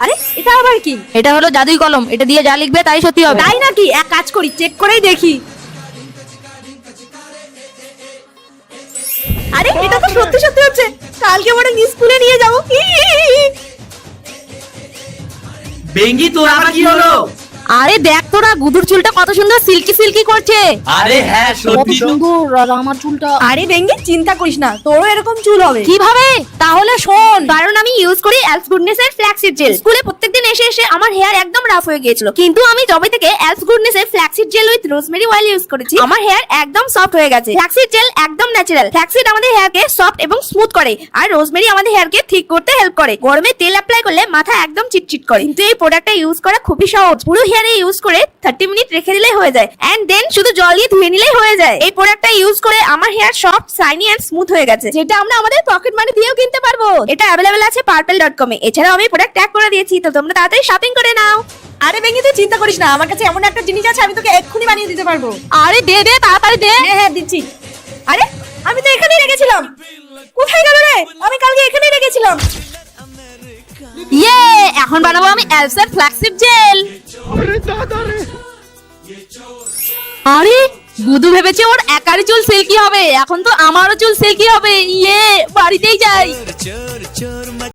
আরে এটা আবার কি? এটা হলো জাদুই কলম, এটা দিয়ে যা লিখবে তাই সত্যি হবে। তাই নাকি? এক কাজ করি, চেক করেই দেখি। আরে এটা তো সত্যি সত্যি হচ্ছে। কালকে বড় স্কুলে নিয়ে যাবো। বেঙ্গি তোর আবার কি হলো? আরে দেখ তোরা, গুদুর চুলটা কত সুন্দর সিল্কি সিল্কি করছে। আরে হ্যাঁ কত সত্যি তো। সুন্দর, আর আমার চুলটা আরে বেঙ্গি চিন্তা করিস না, তোরও এরকম চুল হবে। কিভাবে? তাহলে শোন, কারণ আমি ইউজ করি এলস গুডনেস এর ফ্ল্যাক্সিড জেল। স্কুলে প্রত্যেকদিন এসে এসে আমার হেয়ার একদম রাফ হয়ে গিয়েছিল, কিন্তু আমি যবে থেকে এলস গুডনেস এর flaxseed gel with rosemary oil use করেছি, আমার হেয়ার একদম সফট হয়ে গেছে। ফ্ল্যাক্সিড জেল একদম ন্যাচারাল। ফ্ল্যাক্সিড আমাদের হেয়ারকে সফট এবং স্মুথ করে, আর রোজমেরি আমাদের হেয়ারকে ঠিক করতে হেল্প করে। গরমে তেল অ্যাপ্লাই করলে মাথা একদম চিটচিট করে, কিন্তু এই প্রোডাক্টটা ইউজ করা খুবই সহজ। পুরো হেয়ারে ইউজ করে 30 মিনিট রেখে দিলেই হয়ে যায়, এন্ড দেন শুধু জল দিয়ে ধুয়ে নিলেই হয়ে যায়। এই প্রোডাক্টটা ইউজ করে আমার hair soft, shiny and smooth হয়ে গেছে, যেটা আমরা আমাদের পকেট মানি দিয়েও কিনতে পারবো। এটা অ্যাভেলেবেল আছে purple.com এ। এছাড়াও আমি প্রোডাক্ট ট্যাগ করে দিয়েছি, তো তোমরা তাড়াতাড়ি শপিং করে নাও। আরে বেঙ্গি তুই চিন্তা করিস না, আমার কাছে এমন একটা জিনিস আছে, আমি তোকে এক্ষুনি বানিয়ে দিতে পারবো। আরে দে দে, তাড়াতাড়ি দে। হ্যাঁ হ্যাঁ দিচ্ছি। আরে আমি তো এখানেই রেখেছিলাম, কোথায় গেল রে? আমি কালকে এখানেই রেখেছিলাম। ইয়ে, এখন বানাবো আমি এলস এর ফ্ল্যাক্সিড জেল। আরে গুদু ভেবেছে ওর একারই চুল সিল্কি হবে, এখন তো আমারও চুল সিল্কি হবে। ইয়ে, বাড়িতেই যাই।